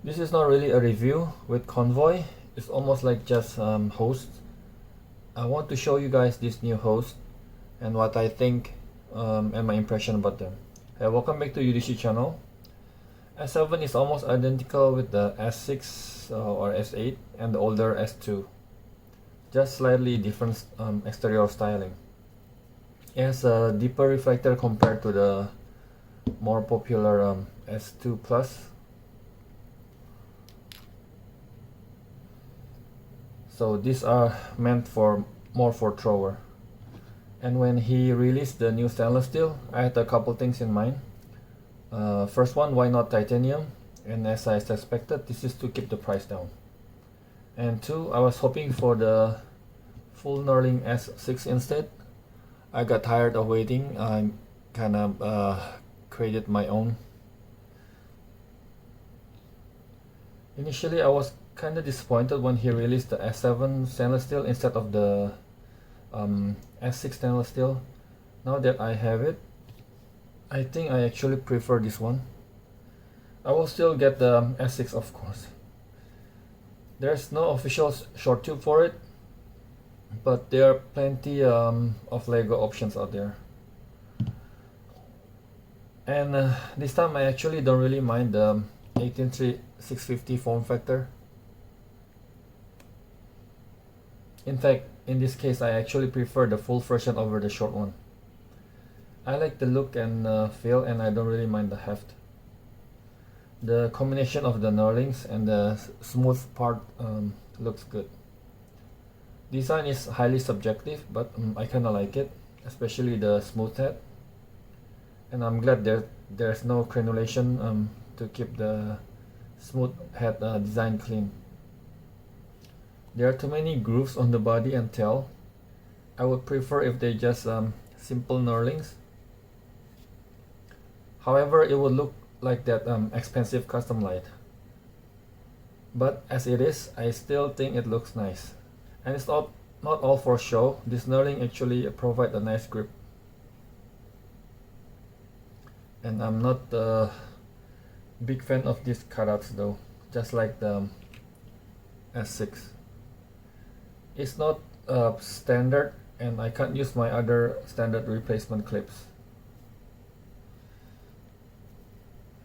This is not really a review with Convoy. It's almost like just host. I want to show you guys this new host and what I think and my impression about them. Hey, welcome back to UDC channel. S7 is almost identical with the S6 or S8 and the older S2. Just slightly different exterior styling. It has a deeper reflector compared to the more popular S2 Plus. So these are meant for more for thrower. And when he released the new stainless steel, I had a couple things in mind. First one, why not titanium? And as I suspected, this is to keep the price down. And two, I was hoping for the full knurling S6 instead. I got tired of waiting. I kind of created my own. Initially, I was kind of disappointed when he released the S7 stainless steel instead of the S6 stainless steel. Now that I have it, I think I actually prefer this one. I will still get the S6, of course. There's no official short tube for it, but there are plenty of Lego options out there. And this time I actually don't really mind the 18-650 form factor. In fact, in this case, I actually prefer the full version over the short one. I like the look and feel, and I don't really mind the heft. The combination of the knurlings and the smooth part looks good. Design is highly subjective, but I kinda like it, especially the smooth head. And I'm glad there's no crenulation to keep the smooth head design clean. There are too many grooves on the body and tail. I would prefer if they just simple knurlings. However, it would look like that expensive custom light. But as it is, I still think it looks nice. And it's not all for show. This knurling actually provide a nice grip. And I'm not a big fan of these cutouts though, just like the S6. It's not standard, and I can't use my other standard replacement clips.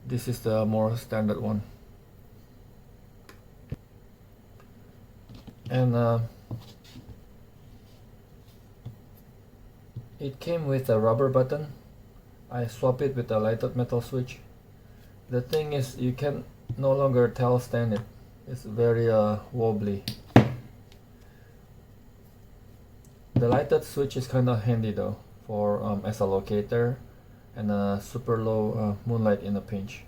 This is the more standard one. And it came with a rubber button. I swap it with a lighted metal switch. The thing is, you can no longer tailstand it. It's very wobbly. The lighted switch is kind of handy though, for as a locator and a super low moonlight in a pinch.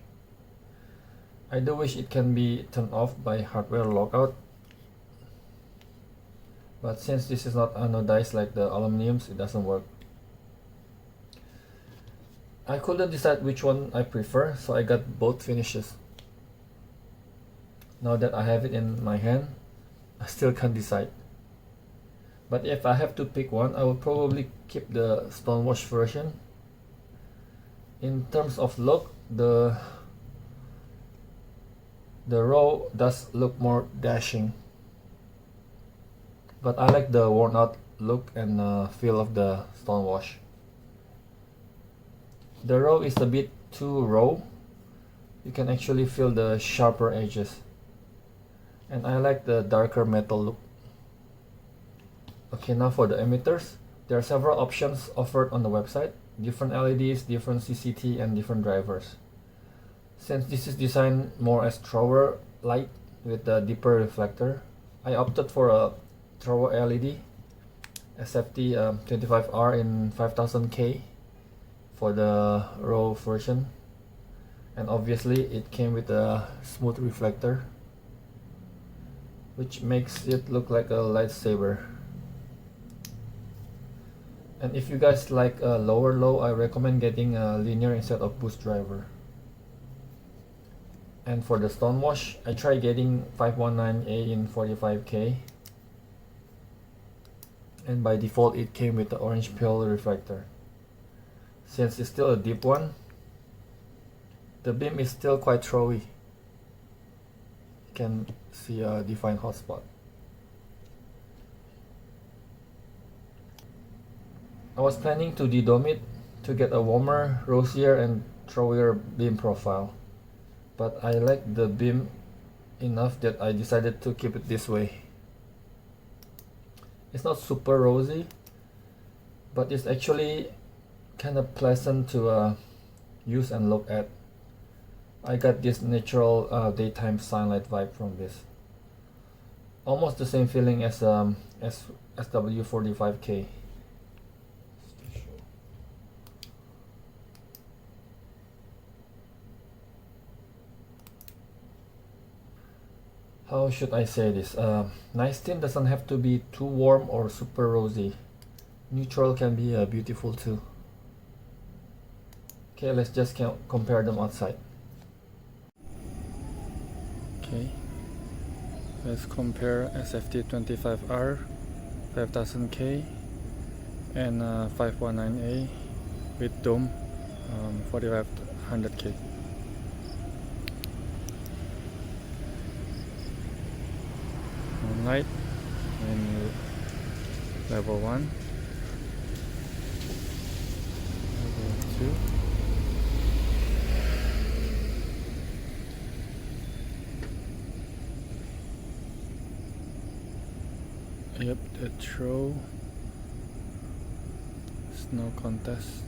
I do wish it can be turned off by hardware lockout, but since this is not anodized like the aluminums, it doesn't work. I couldn't decide which one I prefer, so I got both finishes. Now that I have it in my hand, I still can't decide. But if I have to pick one, I will probably keep the stonewash version. In terms of look, the raw does look more dashing. But I like the worn out look and feel of the stonewash. The raw is a bit too raw. You can actually feel the sharper edges. And I like the darker metal look. Okay, now for the emitters. There are several options offered on the website. Different LEDs, different CCT, and different drivers. Since this is designed more as thrower light with a deeper reflector, I opted for a thrower LED SFT 25R in 5000K for the raw version. And obviously it came with a smooth reflector, which makes it look like a lightsaber. And if you guys like a lower low, I recommend getting a linear instead of boost driver. And for the stonewash, I tried getting 519A in 45K. And by default, it came with the orange peel reflector. Since it's still a deep one, the beam is still quite throwy. can see a defined hotspot. I was planning to dedome it to get a warmer, rosier and throwier beam profile, but I like the beam enough that I decided to keep it this way. It's not super rosy, but it's actually kind of pleasant to use and look at. I got this natural daytime sunlight vibe from this. Almost the same feeling as SW45K. How should I say this? Nice tint doesn't have to be too warm or super rosy. Neutral can be beautiful too. Okay, let's just compare them outside. Okay, let's compare SFT25R 5000K and 519A with dome 4500K. Light and level 1, level 2. Yep, the throw snow contest.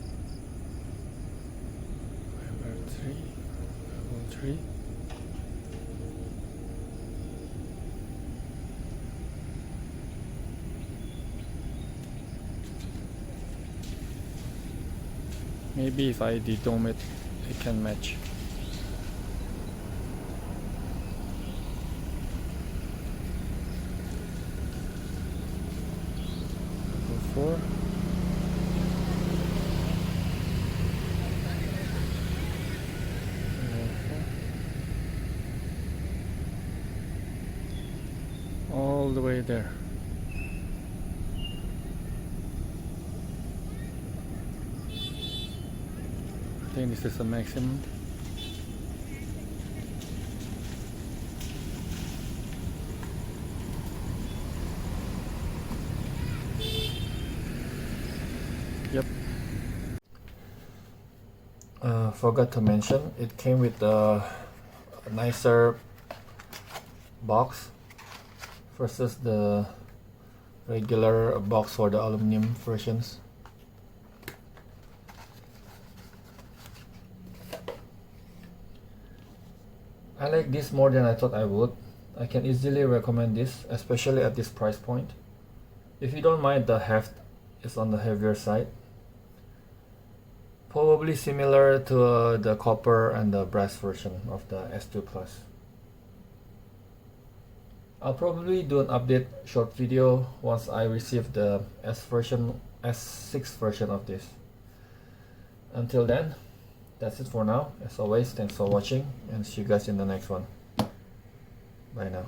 Level 3, level 3. Maybe if I dedome it, it can match. Level 4. All the way there. I think this is the maximum. Yep. Forgot to mention, it came with a nicer box versus the regular box for the aluminum versions. I like this more than I thought I would. I can easily recommend this, especially at this price point. If you don't mind the heft is on the heavier side. Probably similar to the copper and the brass version of the S2 Plus. I'll probably do an update short video once I receive the S6 version of this. Until then, that's it for now. As always, thanks for watching and see you guys in the next one. Bye now.